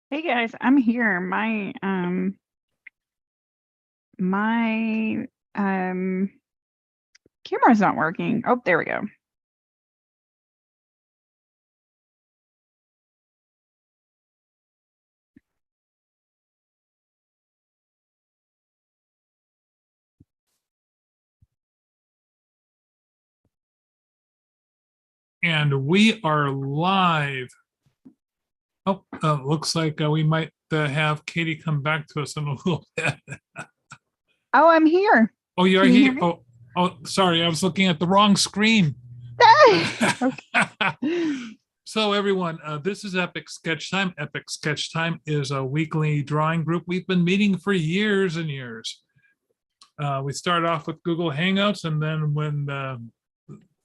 Hey guys, I'm here. My camera's not working. Oh, there we go. And we are live. Oh, looks like we might have Katie come back to us in a little bit. Oh, I'm here. Oh, you're Can you hear here. me? Oh, sorry, I was looking at the wrong screen. Okay. So everyone, this is Epic Sketch Time. Epic Sketch Time is a weekly drawing group. We've been meeting for years and years. We started off with Google Hangouts, and then when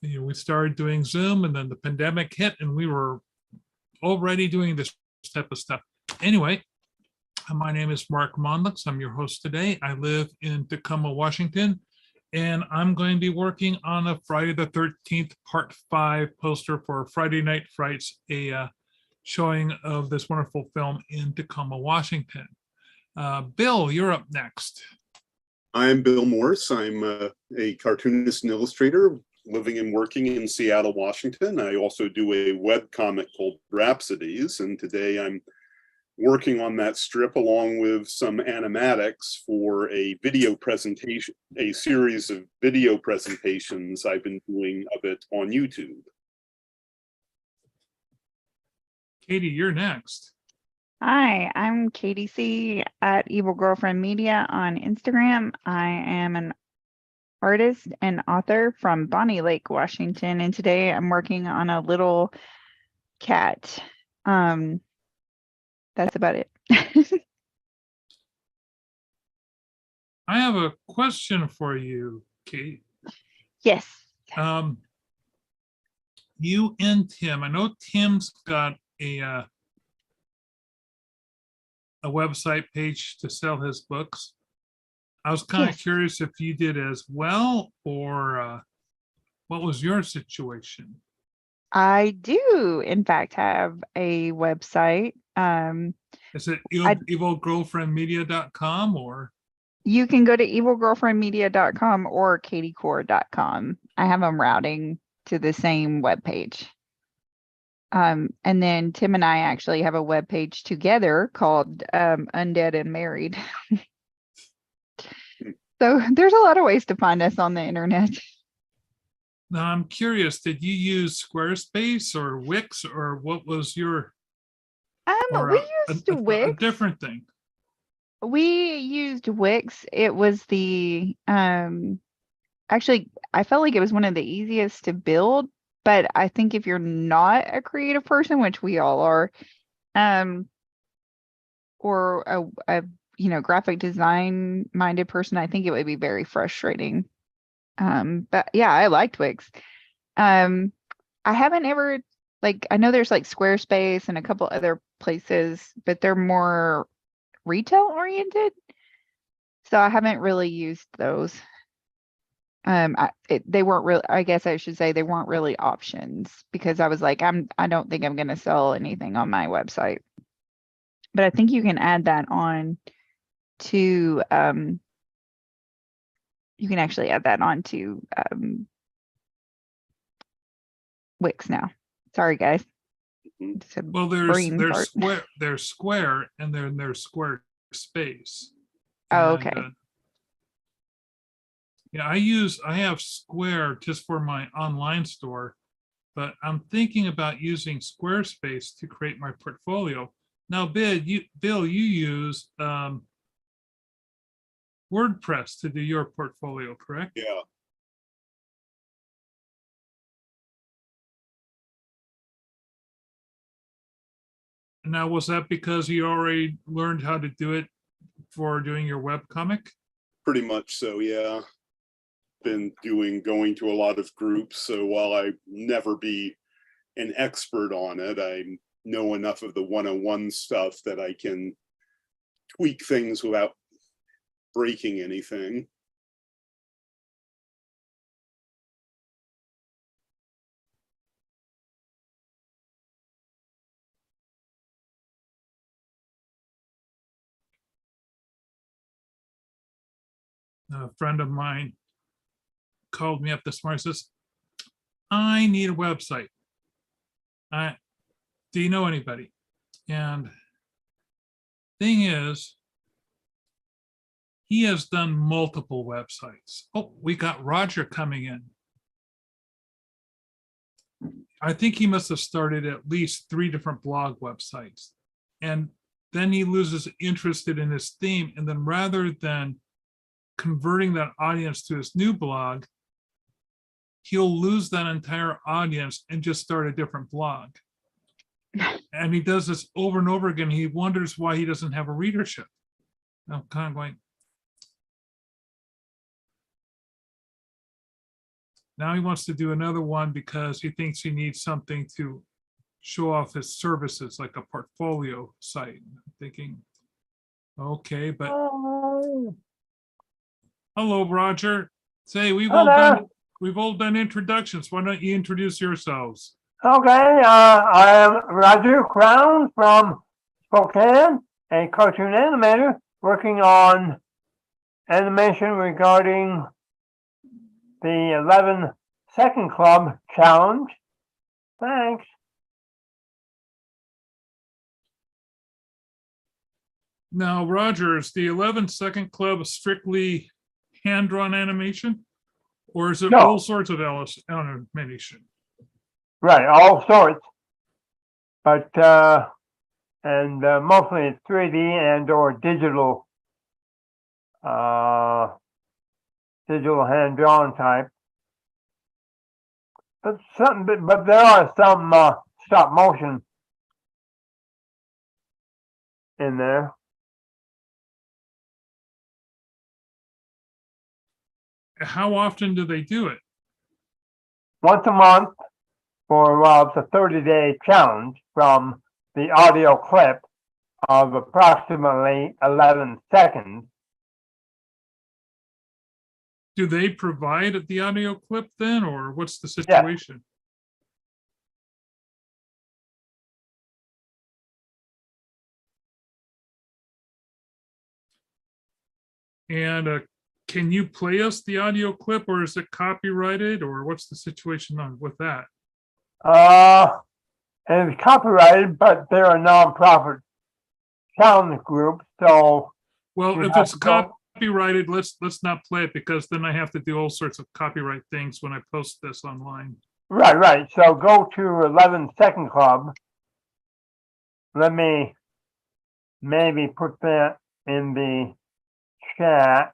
we started doing Zoom, and then the pandemic hit, and we were already doing this type of stuff. Anyway, my name is Mark Monlux. I'm your host today. I live in Tacoma, Washington, and I'm going to be working on a Friday the 13th Part 5 poster for Friday Night Frights, a showing of this wonderful film in Tacoma, Washington. Bill, you're up next. I'm Bill Morse. I'm a cartoonist and illustrator living and working in Seattle, Washington. I also do a webcomic called Rhapsodies, and today I'm working on that strip along with some animatics for a video presentation, a series of video presentations I've been doing of it on YouTube. Katie, you're next. Hi, I'm Katie C at Evil Girlfriend Media on Instagram. I am an artist and author from Bonnie Lake, Washington, and today I'm working on a little cat. That's about it. I have a question for you, Kate. Yes. You and Tim, I know Tim's got a website page to sell his books. I was kind of Yes. curious if you did as well, or what was your situation? I do, in fact, have a website. Is it I evilgirlfriendmedia.com or? You can go to evilgirlfriendmedia.com or katiecore.com. I have them routing to the same webpage. And then Tim and I actually have a webpage together called Undead and Married. So there's a lot of ways to find us on the internet. Now I'm curious, did you use Squarespace or Wix, or what was your, or We a used Wix. different thing? We used Wix. It was actually, I felt like it was one of the easiest to build, but I think if you're not a creative person, which we all are, um, or a graphic design minded person, I think it would be very frustrating. But yeah, I liked Wix. Um, I haven't ever I know there's like Squarespace and a couple other places, but they're more retail oriented. So I haven't really used those. They weren't really, I guess I should say they weren't really options because I was like, I don't think I'm going to sell anything on my website. But I think you can add that on to, you can actually add that on to Wix now. Sorry, guys. Well, there's Square, and then there's Squarespace. Oh, And, okay. yeah, I have Square just for my online store, but I'm thinking about using Squarespace to create my portfolio. Now, Bill, you use WordPress to do your portfolio, correct? Yeah. Now, was that because you already learned how to do it for doing your web comic? Pretty much so, yeah. Been going to a lot of groups, so while I never be an expert on it, I know enough of the 101 stuff that I can tweak things without breaking anything. a friend of mine called me up this morning, says, I need a website. Do you know anybody? And thing is, he has done multiple websites. Oh, we got Roger coming in. I think he must have started at least 3 different blog websites. And then he loses interest in his theme. And then rather than converting that audience to his new blog, he'll lose that entire audience and just start a different blog. And he does this over and over again. He wonders why he doesn't have a readership. I'm kind of going, now he wants to do another one because he thinks he needs something to show off his services, like a portfolio site. I'm thinking, okay, but hello, Roger. Say, we've all done introductions. Why don't you introduce yourselves? Okay, I am Roger Crown from Spokane, a cartoon animator working on animation regarding the 11 Second Club Challenge. Thanks. Now, Roger, is the 11 Second Club strictly hand-drawn animation? Or is it No. all sorts of animation? Right, all sorts. But, and mostly it's 3D and or digital, digital hand-drawn type. But there are some stop motion in there. How often do they do it? Once a month for, well, it's a 30-day challenge from the audio clip of approximately 11 seconds. Do they provide the audio clip then, or what's the situation? And can you play us the audio clip, or is it copyrighted, or what's the situation on with that? It's copyrighted, but they're a nonprofit challenge group, so. Well, if it's copyrighted, let's not play it, because then I have to do all sorts of copyright things when I post this online. Right. So go to 11 Second Club. Let me maybe put that in the chat.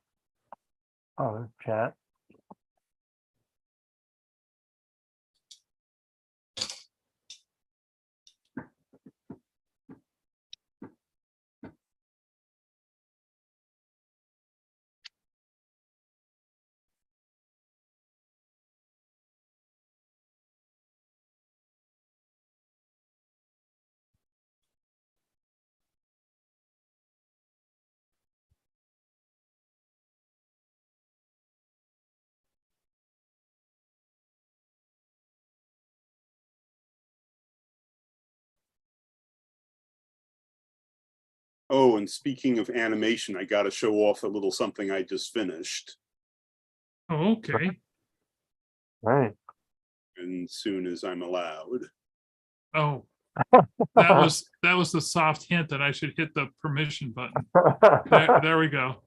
Oh, chat. Oh, and speaking of animation, I got to show off a little something I just finished. Oh, okay. Right. And soon as I'm allowed. Oh, that was the soft hint that I should hit the permission button. There we go.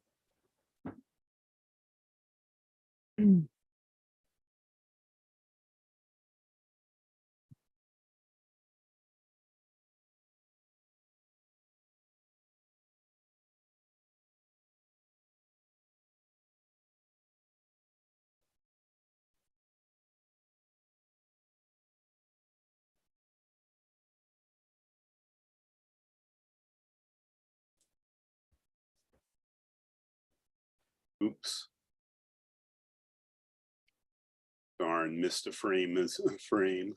Oops. Darn, missed a frame as a frame.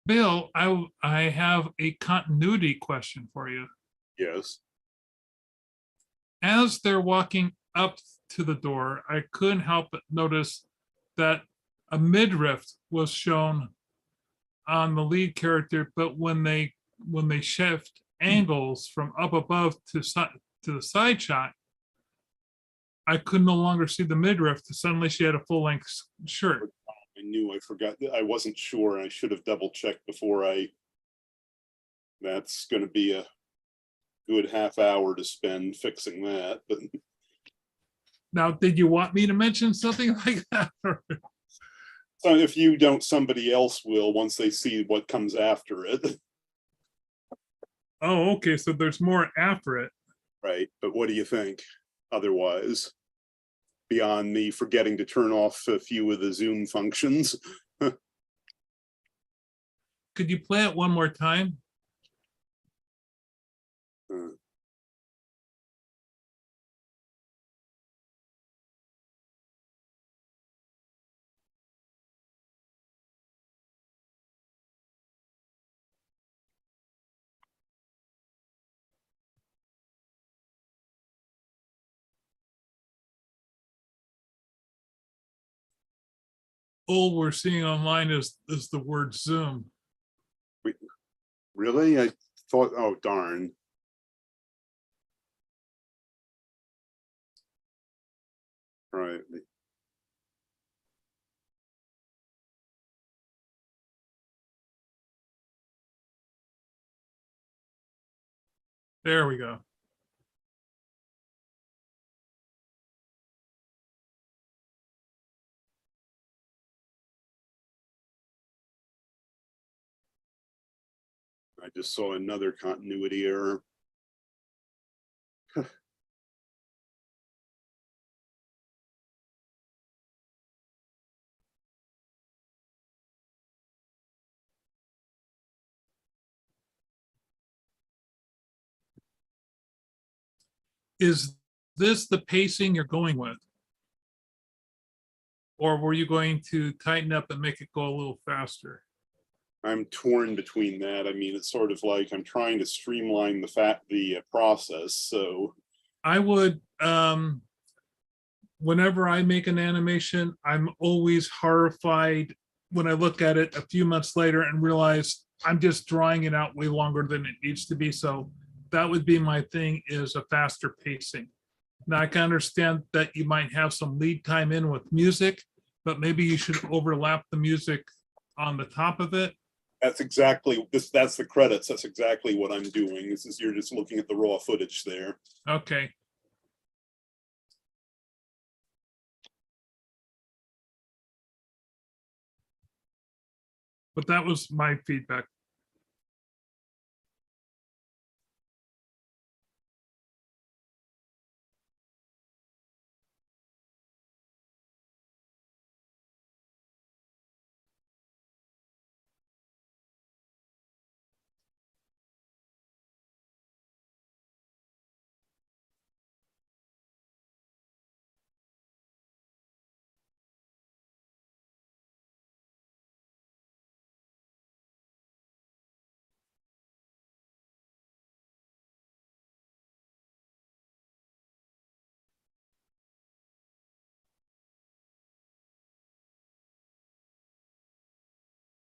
Bill, I have a continuity question for you. Yes. As they're walking up to the door, I couldn't help but notice that a midriff was shown on the lead character, but when they shift angles from up above to to the side shot, I could no longer see the midriff. Suddenly she had a full length shirt. I knew I forgot. I wasn't sure. I should have double checked before that's going to be a good half hour to spend fixing that. But Now, did you want me to mention something like that? so if you don't, somebody else will once they see what comes after it. Oh, okay. So there's more after it. Right. But what do you think otherwise? Beyond me forgetting to turn off a few of the Zoom functions. Could you play it one more time? All we're seeing online is the word Zoom. Really? I thought, oh, darn. Right. There we go. I just saw another continuity error. Is this the pacing you're going with? Or were you going to tighten up and make it go a little faster? I'm torn between that. I mean, it's sort of like I'm trying to streamline the process. So I would, whenever I make an animation, I'm always horrified when I look at it a few months later and realize I'm just drawing it out way longer than it needs to be. So that would be my thing, is a faster pacing. Now, I can understand that you might have some lead time in with music, but maybe you should overlap the music on the top of it. that's exactly this. That's the credits. That's exactly what I'm doing. This is, you're just looking at the raw footage there. Okay. But that was my feedback.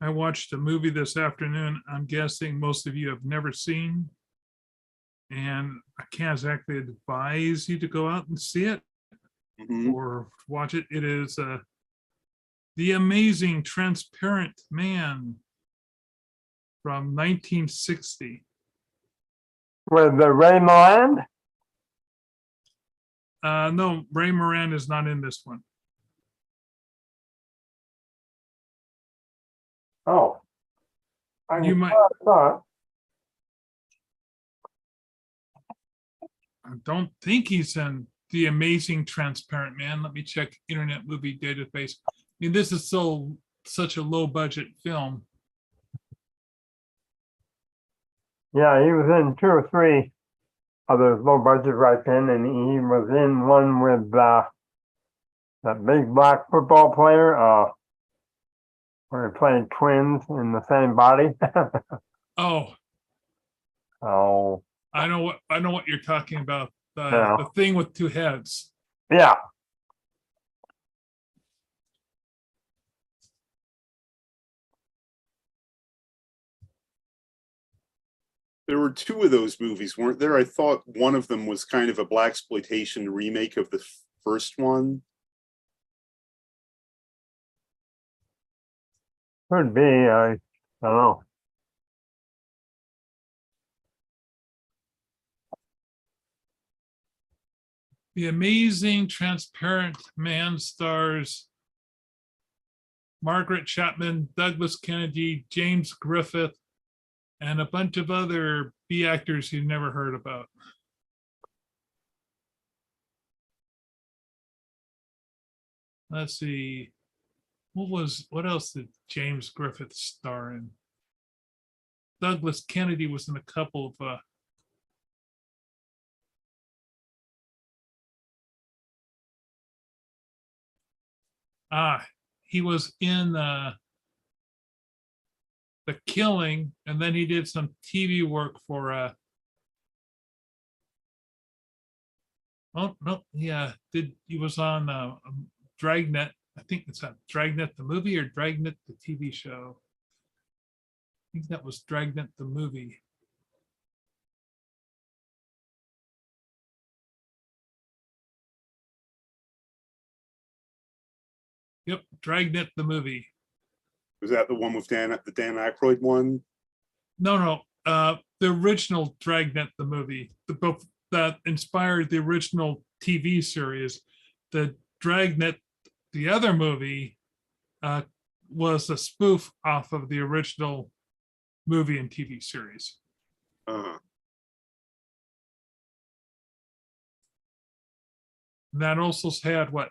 I watched a movie this afternoon I'm guessing most of you have never seen. And I can't exactly advise you to go out and see it or watch it. It is The Amazing Transparent Man from 1960. With the Ray Milland? No, Ray Moran is not in this one. Oh. You might. Thought. I don't think he's in The Amazing Transparent Man. Let me check Internet Movie Database. I mean, this is such a low budget film. Yeah, he was in 2 or 3 of those low budget right then, and he was in one with that big black football player, where he played twins in the same body. Oh, Oh, I know what you're talking about. Yeah. The thing with 2 heads. yeah. There were two of those movies, weren't there? I thought one of them was kind of a blaxploitation remake of the first one. Could be, I don't know. The Amazing Transparent Man stars Margaret Chapman, Douglas Kennedy, James Griffith, and a bunch of other B actors you've never heard about. Let's see. What else did James Griffith star in? Douglas Kennedy was in a couple of he was in The Killing, and then he did some TV work for oh no, yeah, he was on Dragnet. I think it's Dragnet the movie or Dragnet the TV show. I think that was Dragnet the movie. Yep, Dragnet the movie. Was that the one with the Dan Aykroyd one? No, the original Dragnet the movie, the book that inspired the original TV series. The Dragnet, the other movie, was a spoof off of the original movie and TV series. That also had what?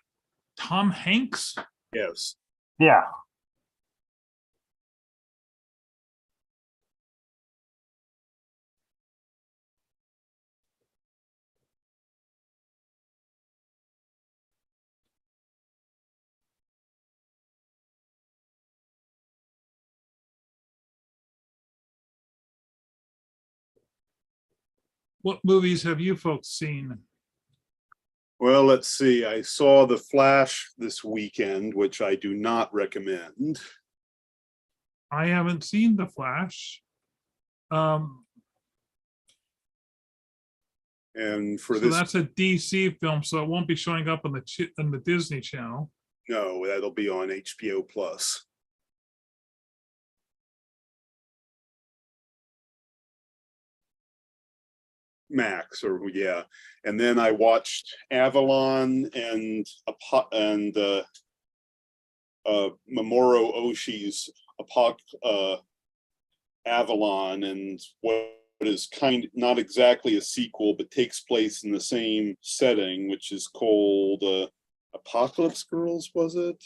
Tom Hanks? Yes. Yeah. What movies have you folks seen? Well, let's see. I saw The Flash this weekend, which I do not recommend. I haven't seen The Flash. And for So this, that's a DC film, so it won't be showing up on the Disney Channel. no, that'll be on HBO Plus. Max, or yeah. And then I watched Avalon and Mamoru Oshii's Avalon, and what is kind of not exactly a sequel, but takes place in the same setting, which is called Apocalypse Girls, was it?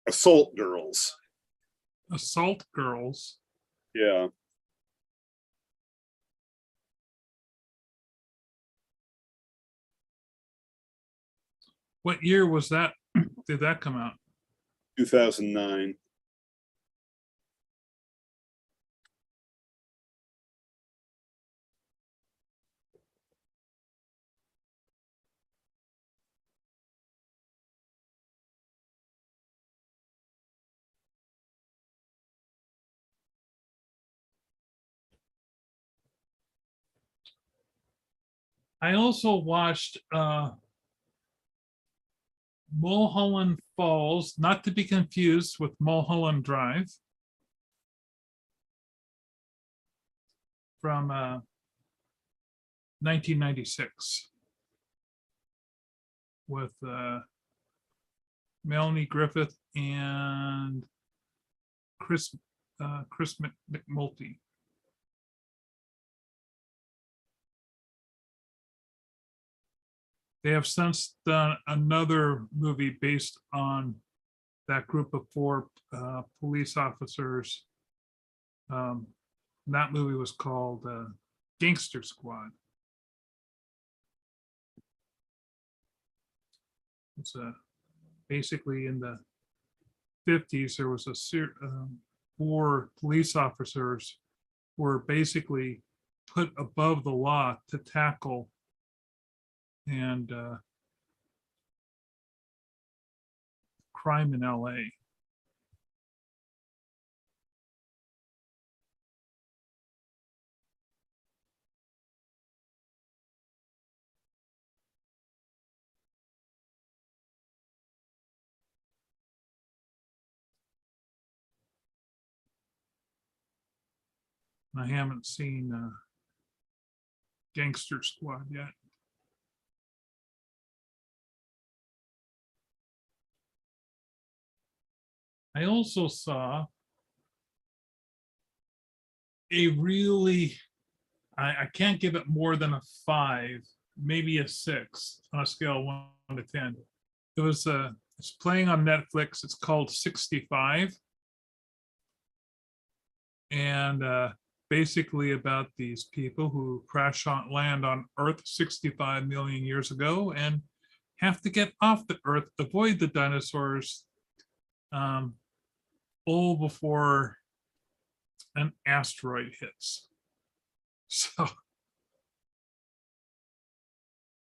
Assault Girls. Assault Girls. Yeah. What year was that? Did that come out? 2009. I also watched Mulholland Falls, not to be confused with Mulholland Drive, from 1996 with Melanie Griffith and Chris McNulty. They have since done another movie based on that group of four police officers. That movie was called Gangster Squad. It's basically in the 50s, there was a four police officers were basically put above the law to tackle and crime in LA. I haven't seen Gangster Squad yet. I also saw a really, I can't give it more than a 5, maybe a 6 on a scale of 1 to 10. It was it's playing on Netflix. It's called 65. And basically about these people who crash on land on Earth 65 million years ago and have to get off the Earth, avoid the dinosaurs, all before an asteroid hits. So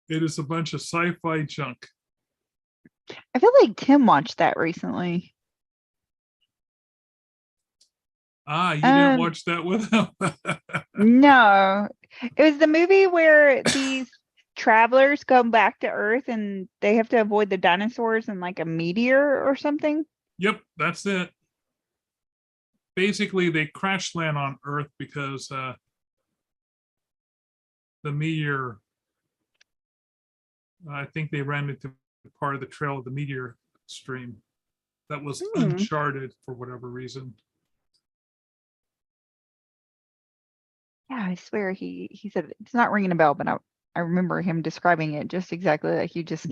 it is a bunch of sci-fi junk. I feel like Tim watched that recently. Ah, you didn't watch that with him? No, it was the movie where these travelers come back to Earth and they have to avoid the dinosaurs and like a meteor or something. Yep, that's it. Basically, they crash land on Earth because the meteor, I think they ran into part of the trail of the meteor stream that was uncharted for whatever reason. Yeah, I swear he said it's not ringing a bell, but I remember him describing it just exactly like you just.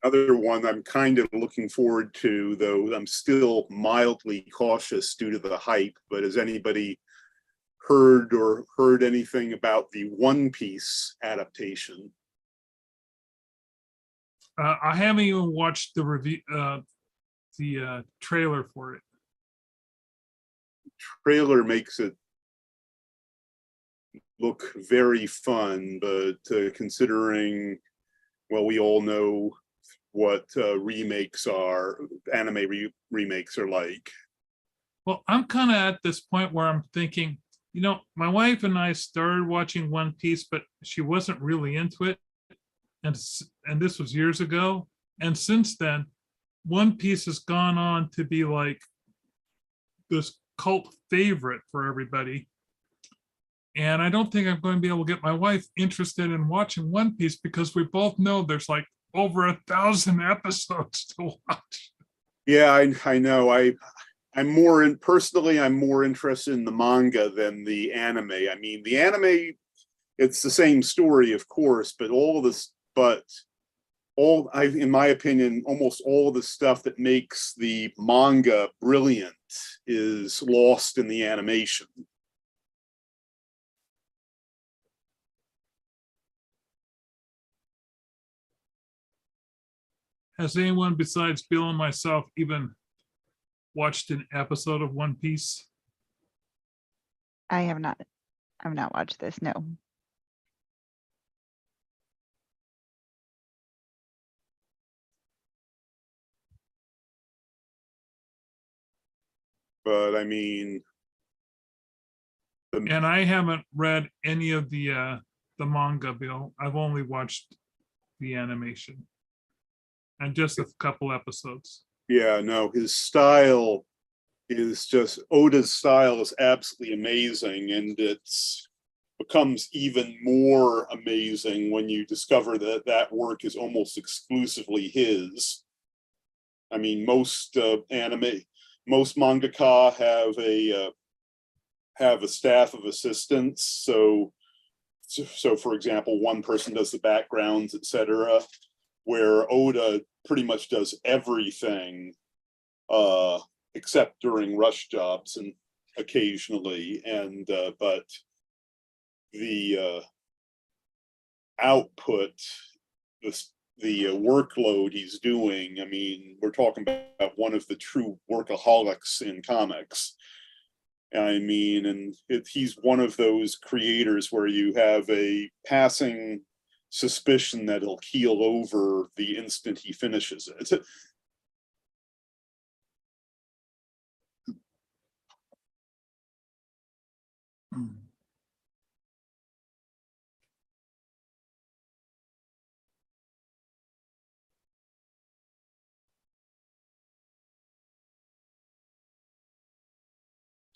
Other one I'm kind of looking forward to, though I'm still mildly cautious due to the hype, but has anybody heard anything about the One Piece adaptation? I haven't even watched the review, the trailer for it. Trailer makes it look very fun, but considering, well, we all know what remakes are, anime remakes are like. Well, I'm kind of at this point where I'm thinking, you know, my wife and I started watching One Piece, but she wasn't really into it. And this was years ago. And since then, One Piece has gone on to be like this cult favorite for everybody. And I don't think I'm going to be able to get my wife interested in watching One Piece because we both know there's like over 1,000 episodes to watch. Yeah, I know. I'm more interested in the manga than the anime. I mean, the anime, it's the same story, of course, but in my opinion, almost all of the stuff that makes the manga brilliant is lost in the animation. Has anyone besides Bill and myself even watched an episode of One Piece? I have not watched this. No. But I mean, and I haven't read any of the manga, Bill. I've only watched the animation and just a couple episodes. Yeah, no, his style is just, Oda's style is absolutely amazing, and it's becomes even more amazing when you discover that that work is almost exclusively his. I mean, most mangaka have a staff of assistants. So for example, one person does the backgrounds, etc., where Oda pretty much does everything, except during rush jobs and occasionally. And but the output, the workload he's doing, I mean, we're talking about one of the true workaholics in comics. I mean, and he's one of those creators where you have a passing suspicion that he'll keel over the instant he finishes it.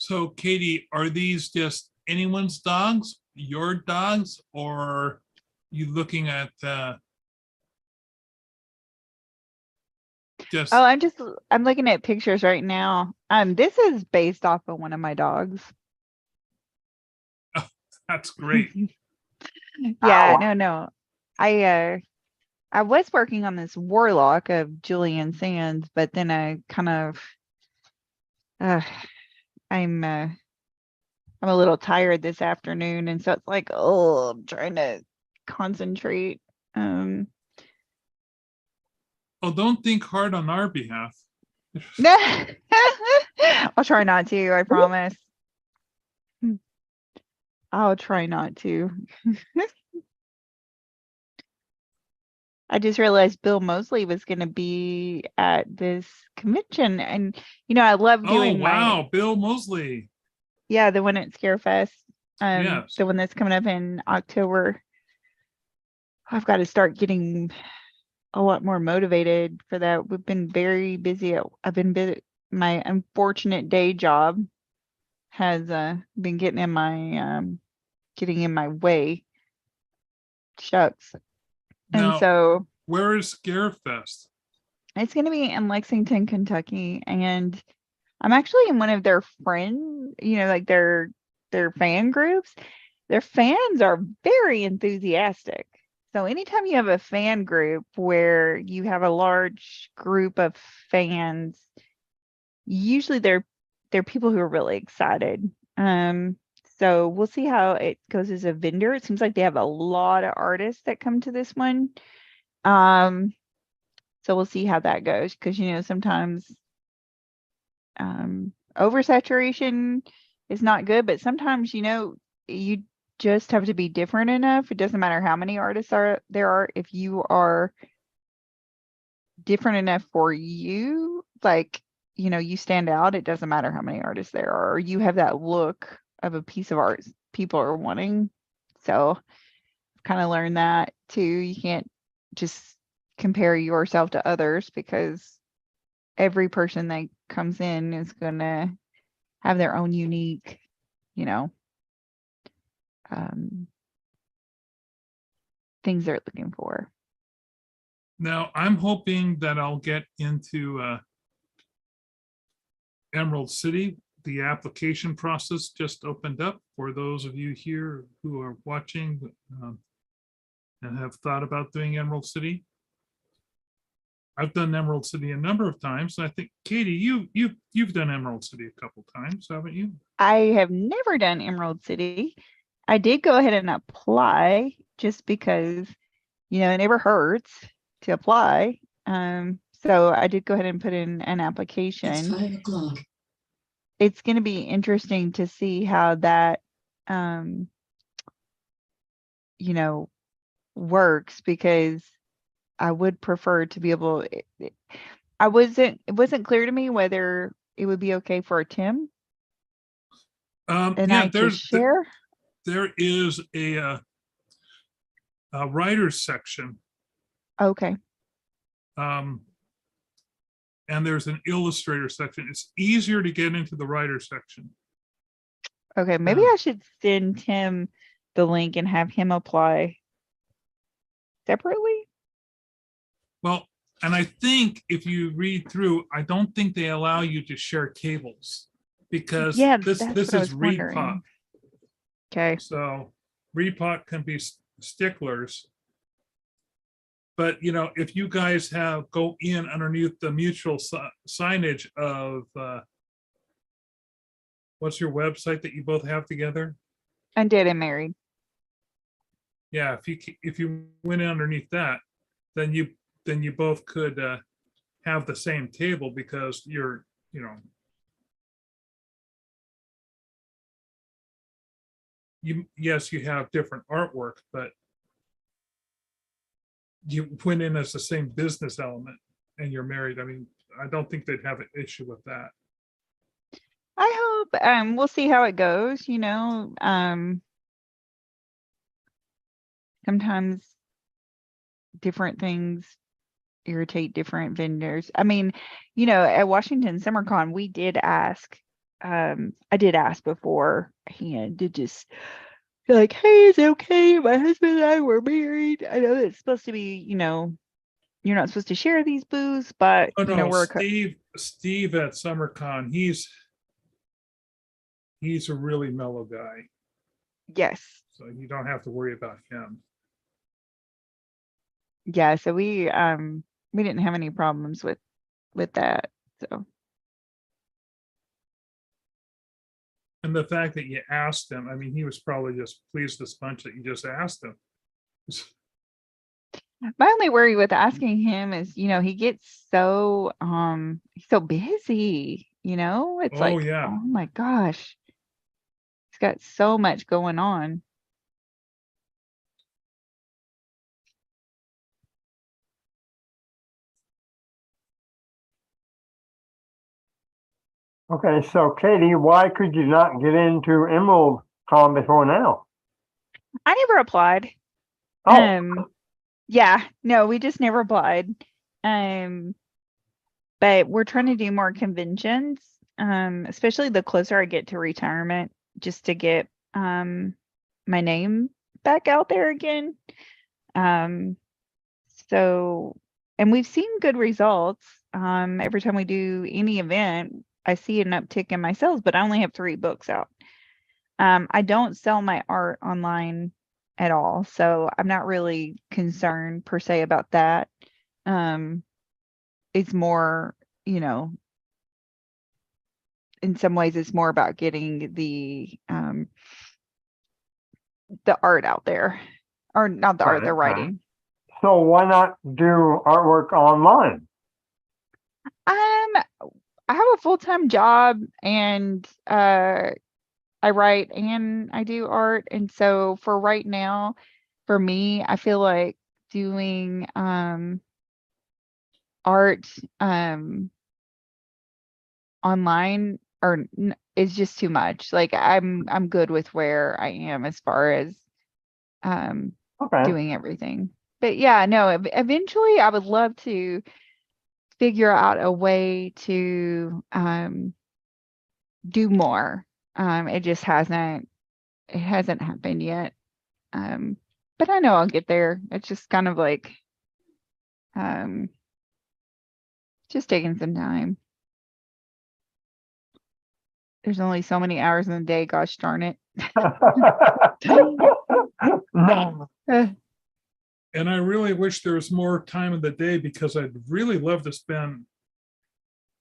So Katie, are these just anyone's dogs, your dogs, or you looking at just, Oh, I'm looking at pictures right now. This is based off of one of my dogs. that's great. Yeah, Ow. no. I was working on this warlock of Julian Sands, but then I kind of I'm I'm a little tired this afternoon, and so it's like, oh, I'm trying to concentrate. Um Oh, don't think hard on our behalf. I'll try not to, I promise. I'll try not to. I just realized Bill Mosley was going to be at this convention, and I love Oh, doing wow, Bill Mosley. the one at Scarefest, Yes. the one that's coming up in October. I've got to start getting a lot more motivated for that. We've been very busy. I've been busy. My unfortunate day job has been getting in my way. Shucks. And Now, so where is Scarefest? it's going to be in Lexington, Kentucky, and I'm actually in one of their friend, like their fan groups. Their fans are very enthusiastic. So anytime you have a fan group where you have a large group of fans, usually they're people who are really excited. So we'll see how it goes as a vendor. It seems like they have a lot of artists that come to this one. So we'll see how that goes, because sometimes oversaturation is not good, but sometimes you just have to be different enough. It doesn't matter how many artists there are. If you are different enough for you, like you stand out, it doesn't matter how many artists there are, or you have that look of a piece of art people are wanting. So I've kind of learned that too. You can't just compare yourself to others, because every person that comes in is gonna have their own unique, things they're looking for. Now, I'm hoping that I'll get into Emerald City. The application process just opened up for those of you here who are watching and have thought about doing Emerald City. I've done Emerald City a number of times. And I think, Katie, you've done Emerald City a couple times, haven't you? I have never done Emerald City. I did go ahead and apply just because, it never hurts to apply. So I did go ahead and put in an application. It's 5 o'clock. It's going to be interesting to see how that, works, because I would prefer to be able. It wasn't clear to me whether it would be okay for Tim and Yeah, I to share. there is a writer's section. Okay. And there's an illustrator section. It's easier to get into the writer section. Okay, maybe I should send Tim the link and have him apply separately. Well, and I think if you read through, I don't think they allow you to share tables, because this that's what I is was wondering. Repot. Okay. So Repot can be sticklers. But if you guys go in underneath the mutual signage of what's your website that you both have together? Undead and Married. Yeah, if you went underneath that, then you both could have the same table, because you're yes, you have different artwork, but you went in as the same business element and you're married. I mean, I don't think they'd have an issue with that. I hope we'll see how it goes, sometimes different things irritate different vendors. I mean, at Washington SummerCon, we did ask, I did ask beforehand to just be like, hey, is it okay? My husband and I were married. I know it's supposed to be, you're not supposed to share these booths, but Oh no, we're Steve at SummerCon, he's a really mellow guy, yes. so you don't have to worry about him. Yeah, so we didn't have any problems with that. So And the fact that you asked him, I mean, he was probably just pleased as punch that you just asked him. my only worry with asking him is, he gets so he's so busy, it's Oh, like, yeah. oh my gosh. He's got so much going on. Okay, so Katie, why could you not get into Emerald Con before now? I never applied. Oh, Yeah, no, we just never applied. But we're trying to do more conventions, especially the closer I get to retirement, just to get my name back out there again. So, and we've seen good results. Every time we do any event, I see an uptick in my sales, but I only have 3 books out. I don't sell my art online at all, so I'm not really concerned per se about that. It's more, in some ways it's more about getting the art out there, or not the art, the right. writing. So why not do artwork online? I have a full-time job, and I write and I do art, and so for right now, for me, I feel like doing art online is just too much. Like I'm good with where I am as far as Okay, doing everything. But yeah, no, eventually I would love to figure out a way to do more. It just hasn't happened yet. But I know I'll get there. It's just kind of like just taking some time. There's only so many hours in the day, gosh darn it. no, And I really wish there was more time in the day, because I'd really love to spend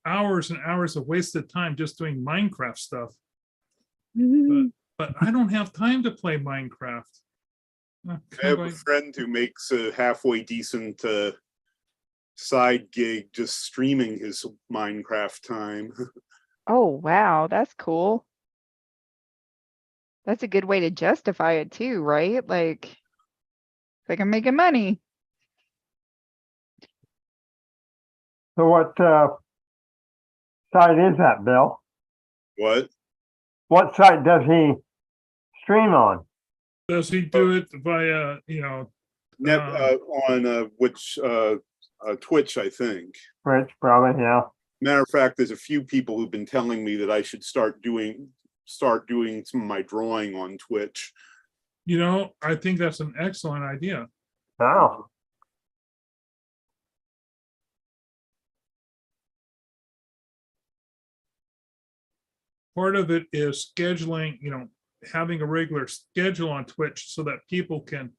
hours and hours of wasted time just doing Minecraft stuff. But I don't have time to play Minecraft. I have a friend who makes a halfway decent side gig just streaming his Minecraft time. Oh, wow, that's cool. That's a good way to justify it too, right? Like I'm making money. so what site is that, Bill? What? What site does he stream on? Does he do it via, On which Twitch, I think. Rich, probably, yeah. Matter of fact, there's a few people who've been telling me that I should start doing some of my drawing on Twitch. I think that's an excellent idea. Oh, Part of it is scheduling, having a regular schedule on Twitch so that people can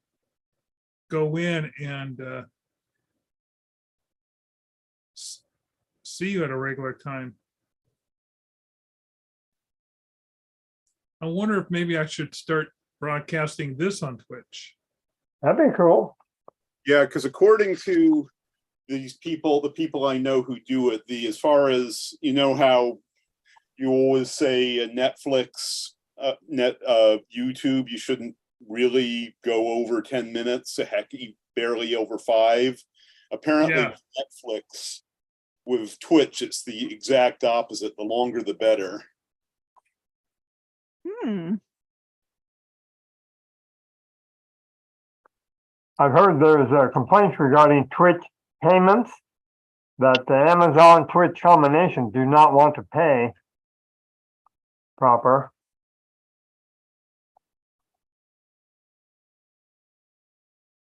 go in and see you at a regular time. I wonder if maybe I should start broadcasting this on Twitch. that'd be cool. Yeah, because according to these people, the people I know who do it, as far as how you always say Netflix YouTube, you shouldn't really go over 10 minutes, heck, barely over 5. Apparently, Yeah. Netflix, with Twitch, it's the exact opposite. The longer, the better. I've heard there's complaints regarding Twitch payments that the Amazon Twitch combination do not want to pay proper.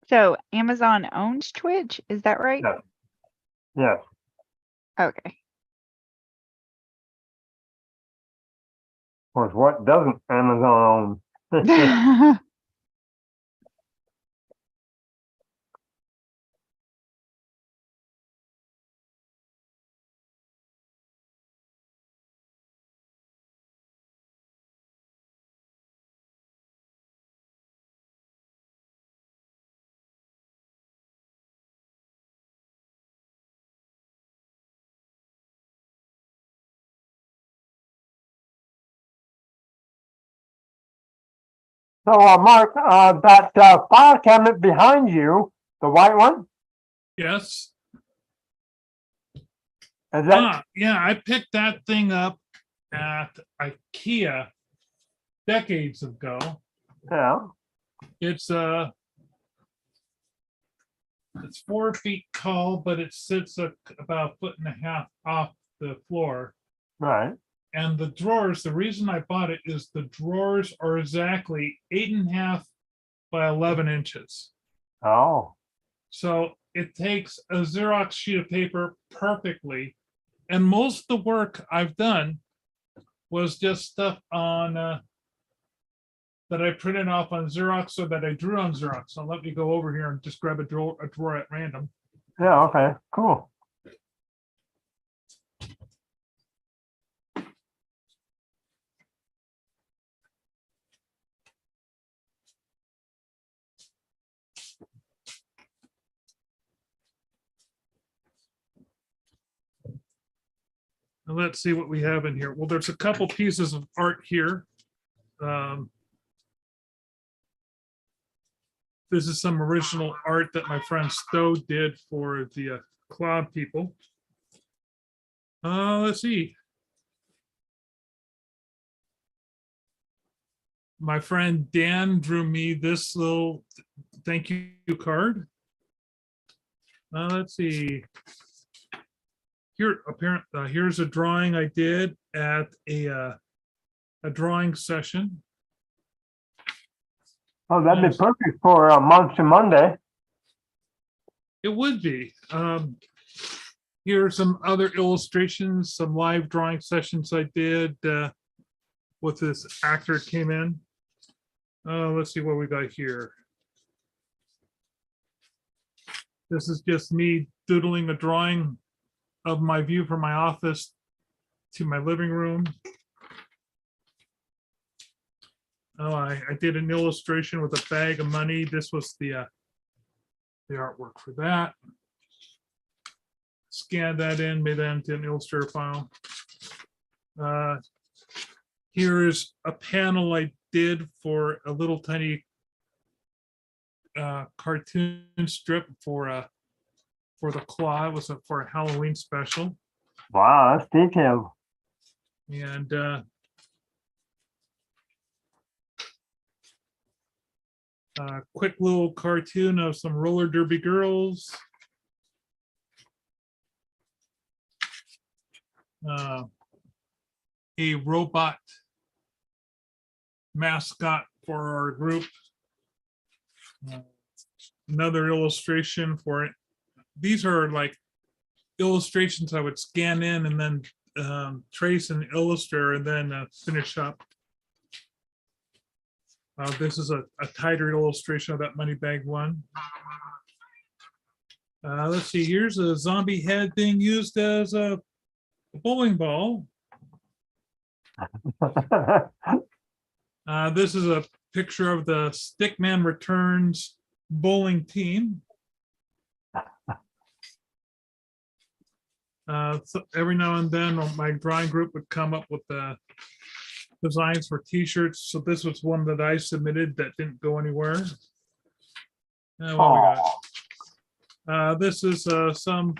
So Amazon owns Twitch, is that right? Yes. Yes. Okay. Of course, what doesn't Amazon own? So, Mark, that file cabinet behind you, the white one, Yes. is that? Yeah, I picked that thing up at IKEA decades ago. Yeah. It's 4 feet tall, but it sits about 1.5 feet off the floor. Right. And the drawers, the reason I bought it is the drawers are exactly 8.5 by 11 inches. Oh. So it takes a Xerox sheet of paper perfectly. And most of the work I've done was just stuff on that I printed off on Xerox or that I drew on Xerox. So let me go over here and just grab a drawer at random. Yeah. Okay. Cool. And let's see what we have in here. Well, there's a couple pieces of art here. This is some original art that my friend Stowe did for the Cloud people. Let's see. My friend Dan drew me this little thank you card. Let's see. Here, here's a drawing I did at a drawing session. Oh, that'd be perfect for Monster Monday. It would be. Here are some other illustrations, some live drawing sessions I did with this actor came in. Let's see what we got here. This is just me doodling a drawing of my view from my office to my living room. Oh, I did an illustration with a bag of money. This was the artwork for that. Scanned that in, made that into an Illustrator file. Here is a panel I did for a little tiny cartoon strip for the Claw. It was for a Halloween special. Wow, that's detailed. And quick little cartoon of some roller derby girls. A robot mascot for our group. Another illustration for it. These are like illustrations I would scan in and then trace and illustrate and then finish up. This is a tighter illustration of that money bag one. Let's see, here's a zombie head being used as a bowling ball. This is a picture of the Stickman Returns bowling team. So every now and then my drawing group would come up with designs for t-shirts. So this was one that I submitted that didn't go anywhere. What we got? This is some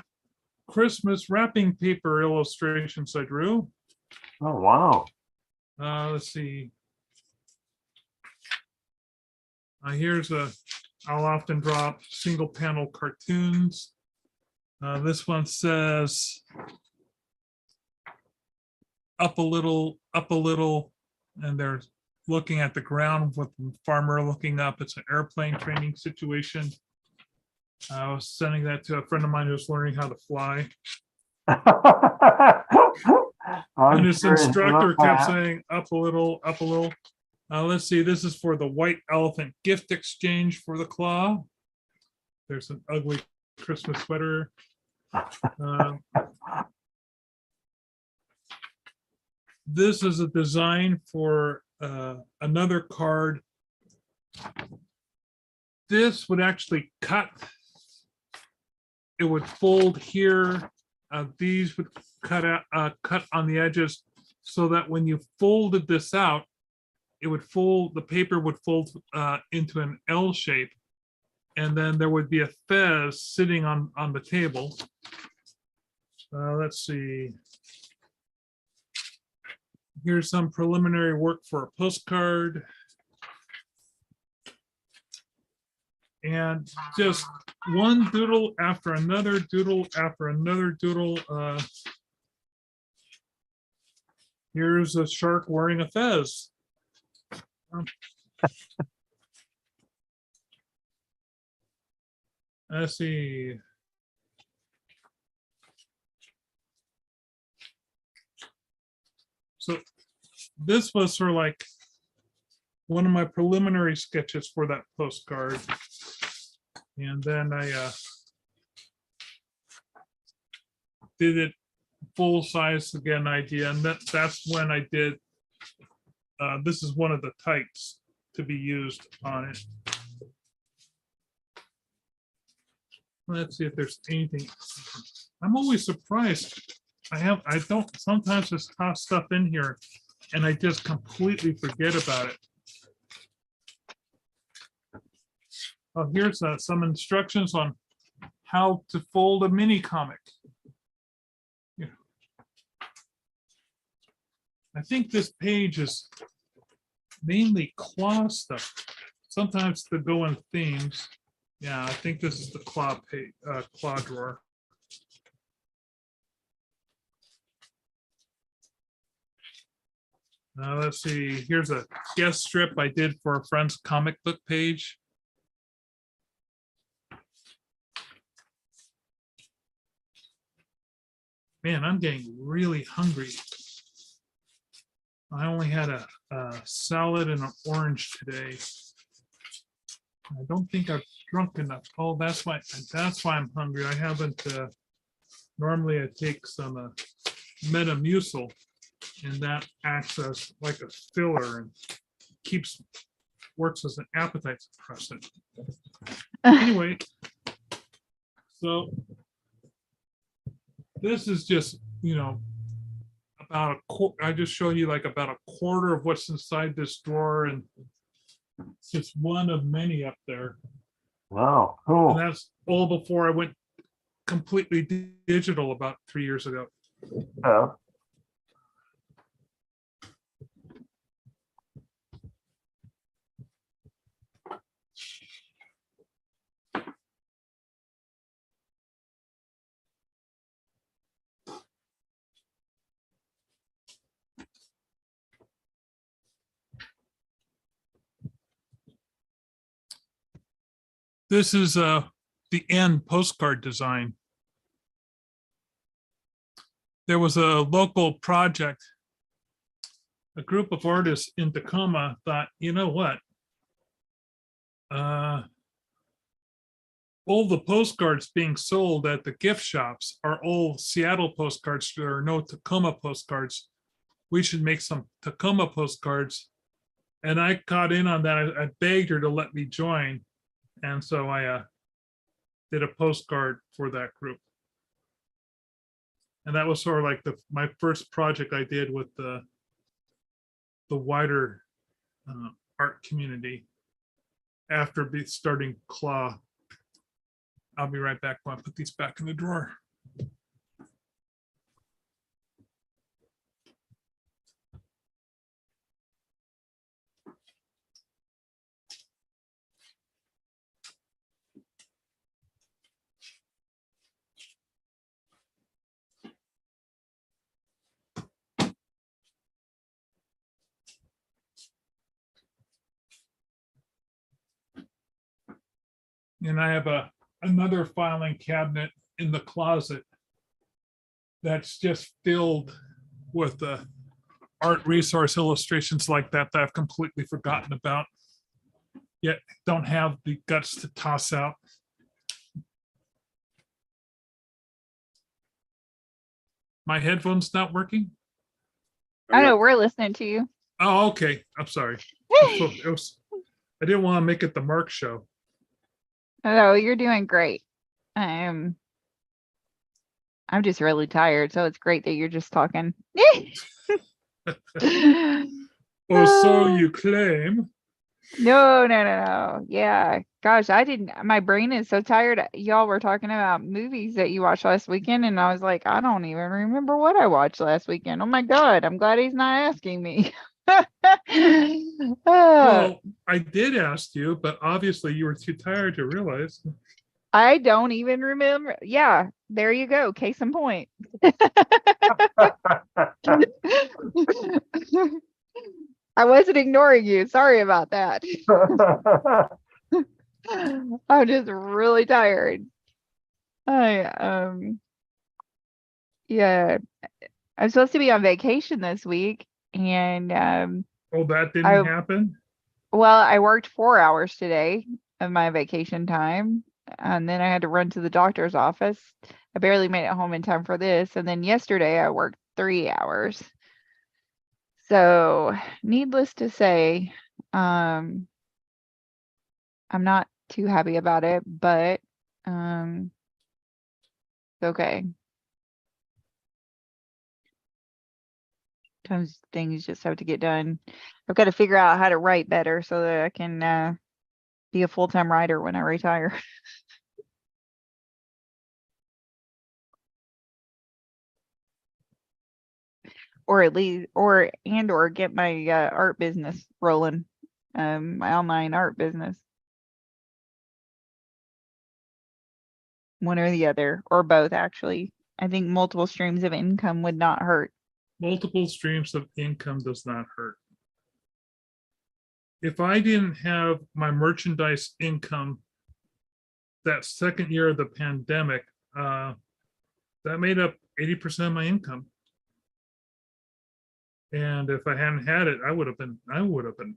Christmas wrapping paper illustrations I drew. Oh, wow. Let's see. Here's I'll often draw single panel cartoons. This one says up a little, and they're looking at the ground with the farmer looking up. It's an airplane training situation. I was sending that to a friend of mine who's learning how to fly. And his instructor kept saying up a little, up a little. Let's see, this is for the white elephant gift exchange for the claw. There's an ugly Christmas sweater. This is a design for another card. This would actually cut. It would fold here. These would cut on the edges so that when you folded this out, it would fold, the paper would fold into an L shape. And then there would be a fez sitting on the table. Let's see. Here's some preliminary work for a postcard. And just one doodle after another doodle after another doodle. Here's a shark wearing a fez. Let's see. So this was sort of like one of my preliminary sketches for that postcard. And then I did it full size again idea. And that's when I did, this is one of the types to be used on it. Let's see if there's anything. I'm always surprised. I don't sometimes just toss stuff in here and I just completely forget about it. Oh, here's some instructions on how to fold a mini comic. Yeah. I think this page is mainly claw stuff. Sometimes they go in themes. Yeah, I think this is the claw page, claw drawer. Now let's see. Here's a guest strip I did for a friend's comic book page. Man, I'm getting really hungry. I only had a salad and an orange today. I don't think I've drunk enough. Oh, that's why I'm hungry. I haven't. Normally, I take some Metamucil, and that acts as like a filler and works as an appetite suppressant. Anyway, so this is just, about I just showed you like about a quarter of what's inside this drawer, and it's just one of many up there. Wow, cool. And that's all before I went completely digital about 3 years ago. Yeah. This is the end postcard design. There was a local project. A group of artists in Tacoma thought, you know what? All the postcards being sold at the gift shops are all Seattle postcards. There are no Tacoma postcards. We should make some Tacoma postcards. And I caught in on that. I begged her to let me join. And so I did a postcard for that group. And that was sort of like my first project I did with the wider art community after starting Claw. I'll be right back when I put these back in the drawer. And I have another filing cabinet in the closet that's just filled with art resource illustrations like that I've completely forgotten about, yet don't have the guts to toss out. My headphones not working? I know we're listening to you. Oh, okay. I'm sorry. I didn't want to make it the Mark show. No, you're doing great. I'm just really tired, so it's great that you're just talking. Oh, so you claim. No. Yeah. Gosh, my brain is so tired. Y'all were talking about movies that you watched last weekend, and I was like, I don't even remember what I watched last weekend. Oh my God, I'm glad he's not asking me. Well, I did ask you, but obviously you were too tired to realize. I don't even remember. Yeah, there you go. Case in point. I wasn't ignoring you. Sorry about that. I'm just really tired. Yeah, I'm supposed to be on vacation this week, and Oh, that didn't happen? well, I worked 4 hours today of my vacation time, and then I had to run to the doctor's office. I barely made it home in time for this, and then yesterday I worked 3 hours. So, needless to say, I'm not too happy about it, but it's okay. Sometimes things just have to get done. I've got to figure out how to write better so that I can be a full-time writer when I retire. Or at least, or get my art business rolling, my online art business. One or the other, or both, actually. I think multiple streams of income would not hurt. Multiple streams of income does not hurt. If I didn't have my merchandise income that second year of the pandemic, that made up 80% of my income. And if I hadn't had it, I would have been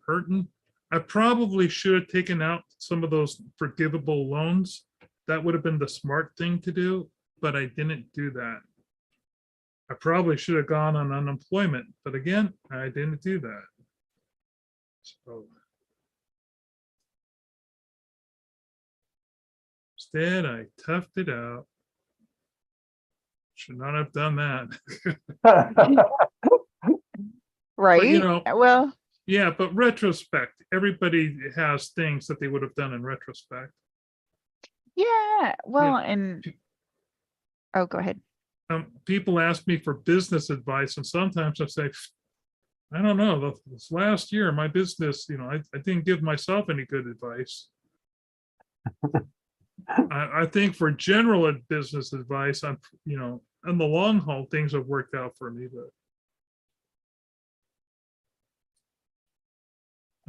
hurting. I probably should have taken out some of those forgivable loans. That would have been the smart thing to do, but I didn't do that. I probably should have gone on unemployment, but again, I didn't do that. So instead, I toughed it out. Should not have done that. Right? But, you know, well, yeah, but retrospect, everybody has things that they would have done in retrospect. yeah. Well, Yeah. and oh, go ahead. People ask me for business advice, and sometimes I say, I don't know, this last year, my business, I didn't give myself any good advice. I think for general business advice, on the long haul, things have worked out for me, but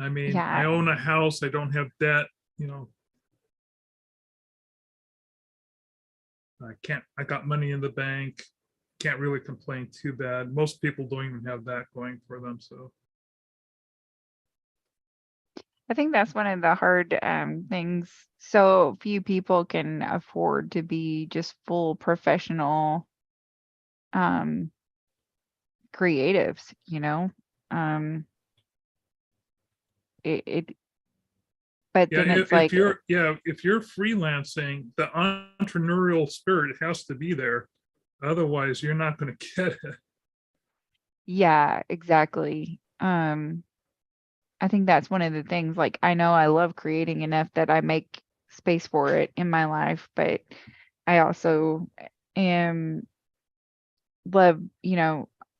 I mean, Yeah. I own a house, I don't have debt, I got money in the bank, can't really complain too bad. Most people don't even have that going for them, so. I think that's one of the hard things. So few people can afford to be just full professional creatives, but Yeah, then it's if you're freelancing, the entrepreneurial spirit has to be there. Otherwise, you're not going to get it. Yeah, exactly. I think that's one of the things, like, I know I love creating enough that I make space for it in my life, but I also am love,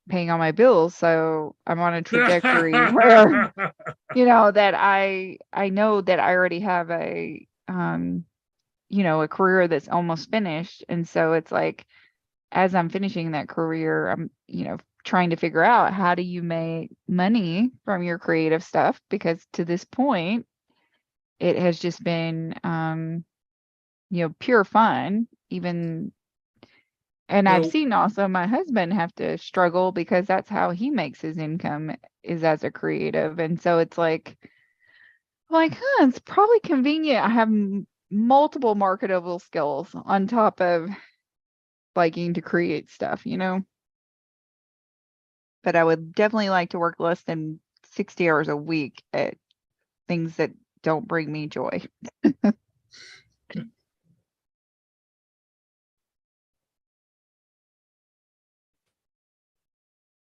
paying all my bills. So I'm on a trajectory where, that I know that I already have a career that's almost finished. And so it's like, as I'm finishing that career, I'm, trying to figure out, how do you make money from your creative stuff? Because to this point, it has just been, pure fun, even. And I've Well, seen also my husband have to struggle because that's how he makes his income, is as a creative. And so it's like, it's probably convenient. I have multiple marketable skills on top of liking to create stuff, But I would definitely like to work less than 60 hours a week at things that don't bring me joy.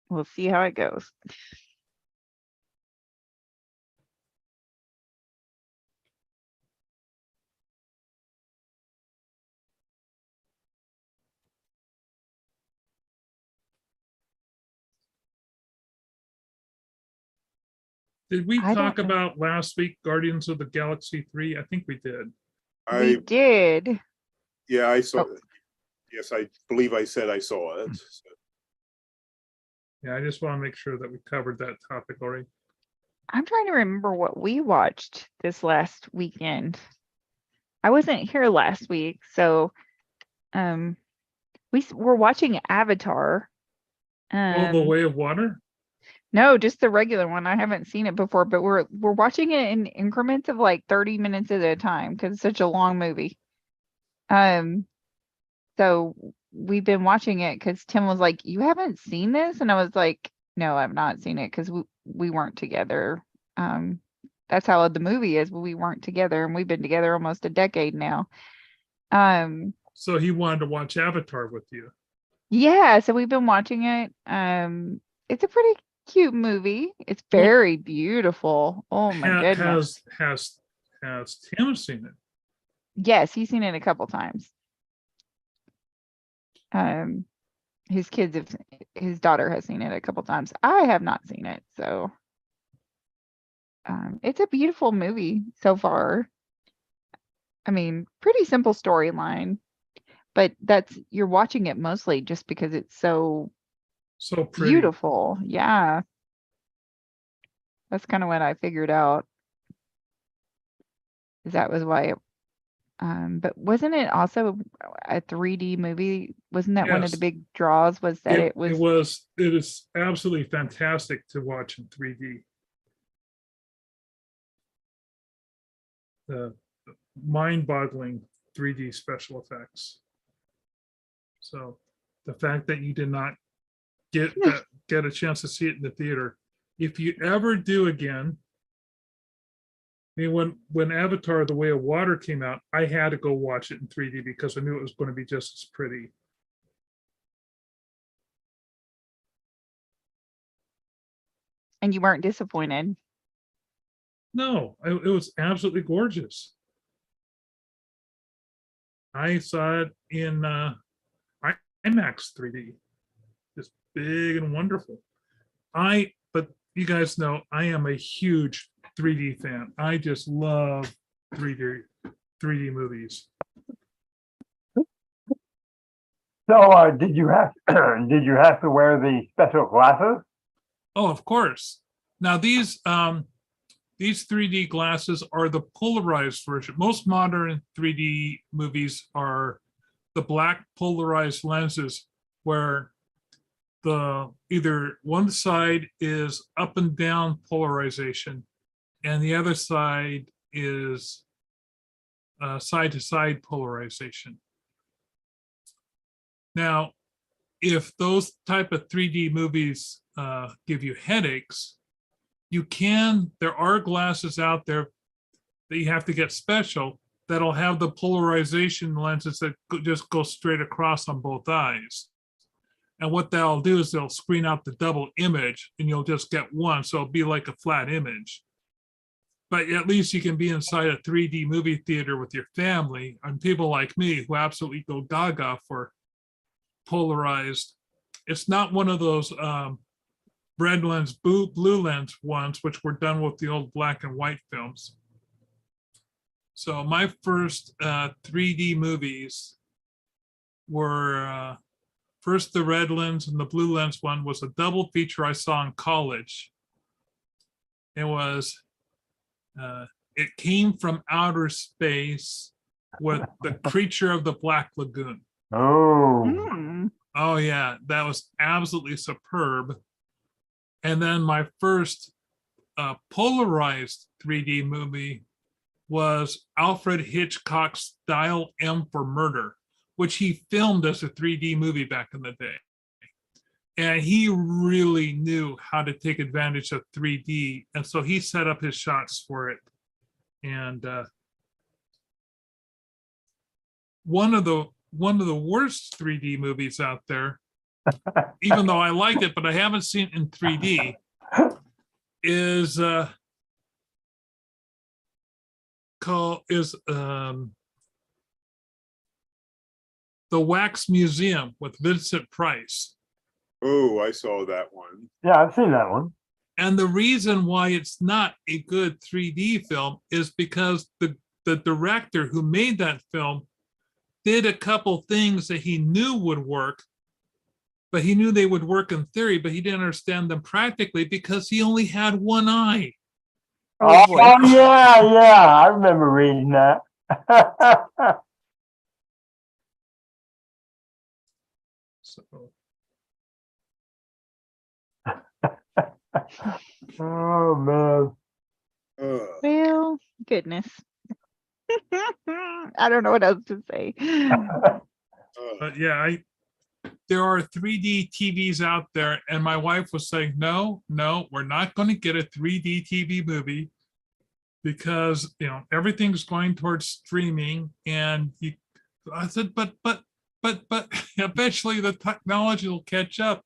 We'll see how it goes. did we I talk don't know. about last week Guardians of the Galaxy 3? I think we did. We did. Yeah, I saw. Oh. Yes, I believe I said I saw it. So. Yeah, I just want to make sure that we covered that topic already. I'm trying to remember what we watched this last weekend. I wasn't here last week, so we're watching Avatar. Oh, The Way of Water? No, just the regular one. I haven't seen it before, but we're watching it in increments of like 30 minutes at a time because it's such a long movie. So we've been watching it because Tim was like, "You haven't seen this?" And I was like, "No, I've not seen it because we weren't together." That's how the movie is. We weren't together, and we've been together almost a decade now. So he wanted to watch Avatar with you. Yeah, so we've been watching it. It's a pretty cute movie. It's very beautiful. Oh my goodness. Has Tim seen it? Yes, he's seen it a couple times. His daughter has seen it a couple times. I have not seen it, so it's a beautiful movie so far. I mean, pretty simple storyline, but you're watching it mostly just because it's so pretty. beautiful. Yeah. That's kind of what I figured out. That was why but wasn't it also a 3D movie? Wasn't that one of the Yes. big draws, was that it is absolutely fantastic to watch in 3D. The mind-boggling 3D special effects. So the fact that you did not get a chance to see it in the theater, if you ever do again. I mean, when Avatar: The Way of Water came out, I had to go watch it in 3D because I knew it was going to be just as pretty. And you weren't disappointed. No, it was absolutely gorgeous. I saw it in IMAX 3D. Just big and wonderful. But you guys know I am a huge 3D fan. I just love 3D movies. So, did you have to wear the special glasses? Oh, of course. Now these 3D glasses are the polarized version. Most modern 3D movies are the black polarized lenses where either one side is up and down polarization and the other side is side to side polarization. Now, if those type of 3D movies give you headaches, there are glasses out there that you have to get special that'll have the polarization lenses that just go straight across on both eyes. And what they'll do is they'll screen out the double image and you'll just get one. So it'll be like a flat image. But at least you can be inside a 3D movie theater with your family, and people like me who absolutely go gaga for polarized. It's not one of those red lens, blue lens ones, which were done with the old black and white films. So my first 3D movies were first the red lens and the blue lens one was a double feature I saw in college. It was, it came from outer space with the creature of the Black Lagoon. Oh, Oh yeah, that was absolutely superb. And then my first polarized 3D movie was Alfred Hitchcock's Dial M for Murder, which he filmed as a 3D movie back in the day. And he really knew how to take advantage of 3D. And so he set up his shots for it. And one of the worst 3D movies out there, even though I liked it, but I haven't seen it in 3D, is The Wax Museum with Vincent Price. Oh, I saw that one. yeah, I've seen that one. And the reason why it's not a good 3D film is because the director who made that film did a couple things that he knew would work, but he knew they would work in theory, but he didn't understand them practically because he only had one eye. Oh, boy. Yeah, I remember reading that. So, Oh man. Well, goodness. I don't know what else to say. but yeah, there are 3D TVs out there, and my wife was saying, no, we're not going to get a 3D TV movie because everything's going towards streaming. And I said, but eventually the technology will catch up,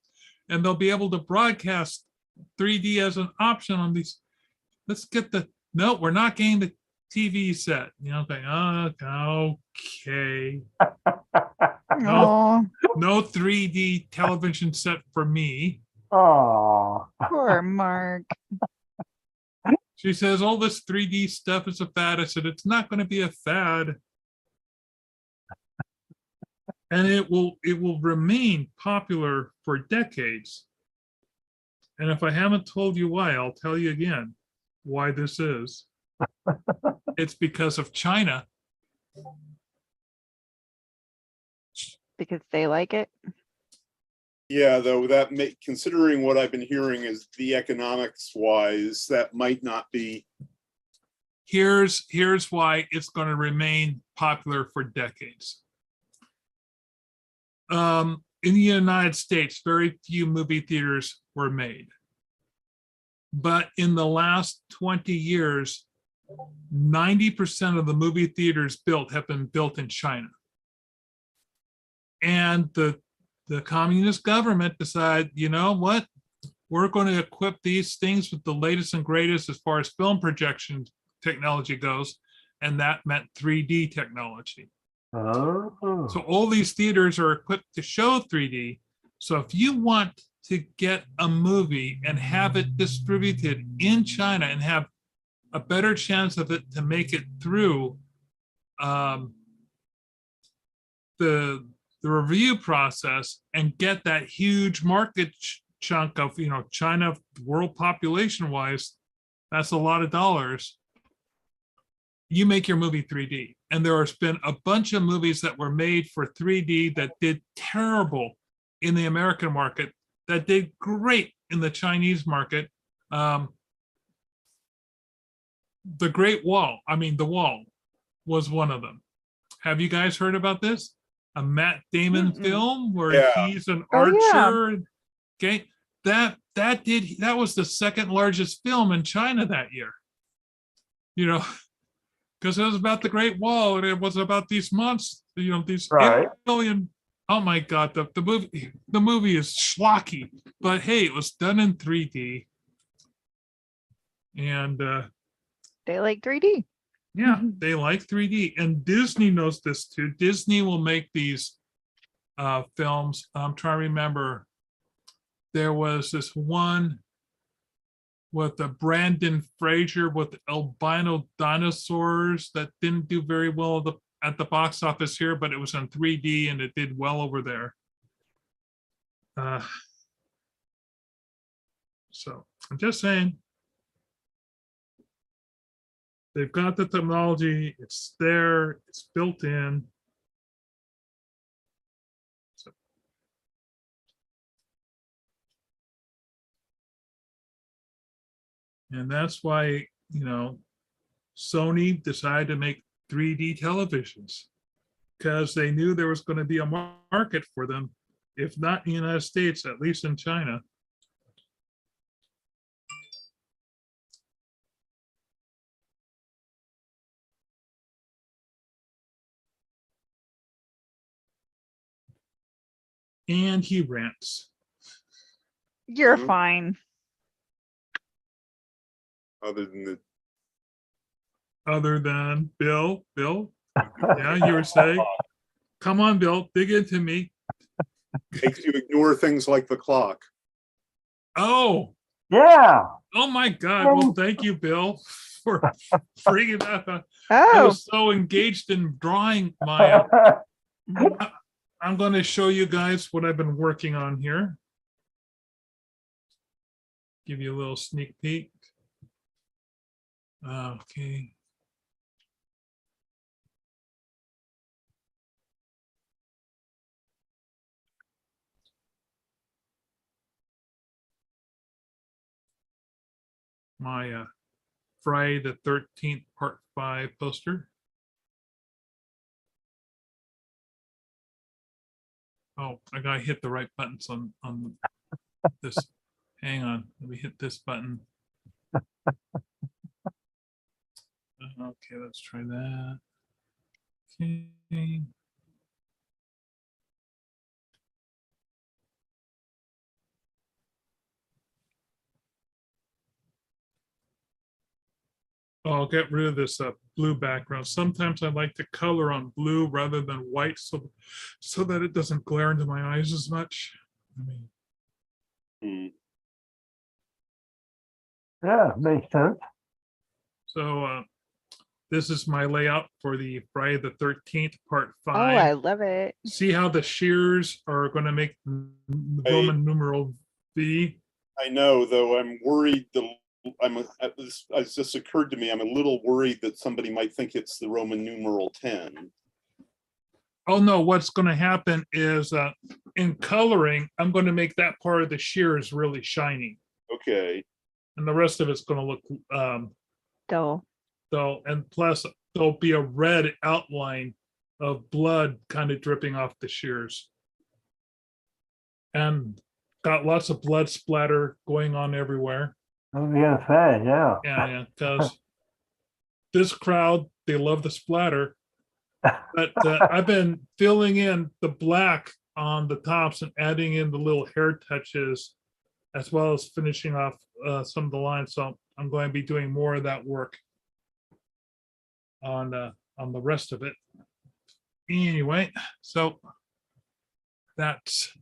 and they'll be able to broadcast 3D as an option on these. Let's get no, we're not getting the TV set. Okay. Oh, No 3D television set for me. Oh. poor Mark. She says, all this 3D stuff is a fad. I said, it's not going to be a fad. And it will remain popular for decades. And if I haven't told you why, I'll tell you again why this is. It's because of China. Because they like it. Yeah, though considering what I've been hearing is the economics wise, that might not be. Here's why it's going to remain popular for decades. In the United States, very few movie theaters were made. But in the last 20 years, 90% of the movie theaters built have been built in China. And the communist government decided, you know what? We're going to equip these things with the latest and greatest as far as film projection technology goes. And that meant 3D technology. Oh. So all these theaters are equipped to show 3D. So if you want to get a movie and have it distributed in China and have a better chance of it to make it through the review process and get that huge market chunk of China world population wise, that's a lot of dollars. You make your movie 3D. And there has been a bunch of movies that were made for 3D that did terrible in the American market, that did great in the Chinese market. The Great Wall, The Wall was one of them. Have you guys heard about this? A Matt Damon film where he's an archer. Okay, that was the second largest film in China that year. Because it was about the Great Wall and it was about these months, these Right. alien Oh my God, the movie is schlocky, but hey, it was done in 3D. And They like 3D. yeah, they like 3D. And Disney knows this too. Disney will make these films. I'm trying to remember. There was this one with the Brandon Fraser with albino dinosaurs that didn't do very well at the box office here, but it was in 3D and it did well over there. So I'm just saying, they've got the technology, it's there, it's built in. So. And that's why, you know, Sony decided to make 3D televisions because they knew there was going to be a market for them, if not in the United States, at least in China. And he rants. You're Mhm. fine. Other than Bill, yeah, you were saying, come on, Bill, dig into me. makes you ignore things like the clock. Oh, Yeah. oh my God. Well, thank you, Bill, for bringing that up. I Oh, was so engaged in drawing my, I'm going to show you guys what I've been working on here. Give you a little sneak peek. Okay. My Friday the 13th part 5 poster. Oh, I gotta hit the right buttons on this. Hang on, let me hit this button. Okay, let's try that. Okay. Oh, I'll get rid of this blue background. Sometimes I like to color on blue rather than white, so that it doesn't glare into my eyes as much. I mean, Yeah, makes sense. so this is my layout for the Friday the 13th part oh, 5. I love it. See how the shears are going to make the Roman numeral V. I know, though. I'm worried. It's just occurred to me. I'm a little worried that somebody might think it's the Roman numeral 10. Oh no! What's going to happen is in coloring, I'm going to make that part of the shears really shiny, Okay. and the rest of it's going to look Dull. dull. And plus, there'll be a red outline of blood kind of dripping off the shears, and got lots of blood splatter going on everywhere. I was gonna say, yeah. Yeah, because this crowd, they love the splatter. But I've been filling in the black on the tops and adding in the little hair touches, as well as finishing off some of the lines. So I'm going to be doing more of that work on the rest of it. Anyway, so that's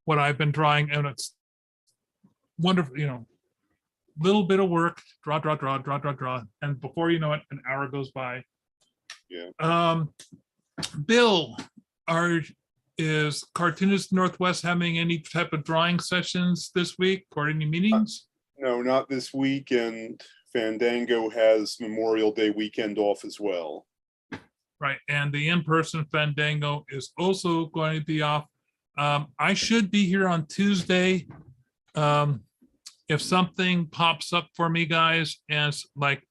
what I've been drawing, and it's wonderful, you know, little bit of work, draw, and before you know it, an hour goes by. Yeah. Bill, is Cartoonist Northwest having any type of drawing sessions this week or any meetings? No, not this week, and Fandango has Memorial Day weekend off as well. Right, and the in-person Fandango is also going to be off. I should be here on Tuesday. If something pops up for me, guys, as like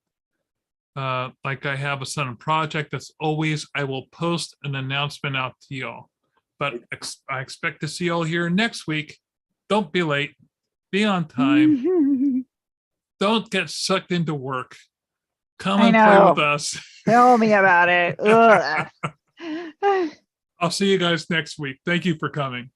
I have a sudden project, as always, I will post an announcement out to y'all. But I expect to see y'all here next week. Don't be late. Be on time. Don't get sucked into work. Come and play with us. Tell me about it. Ugh. I'll see you guys next week. Thank you for coming.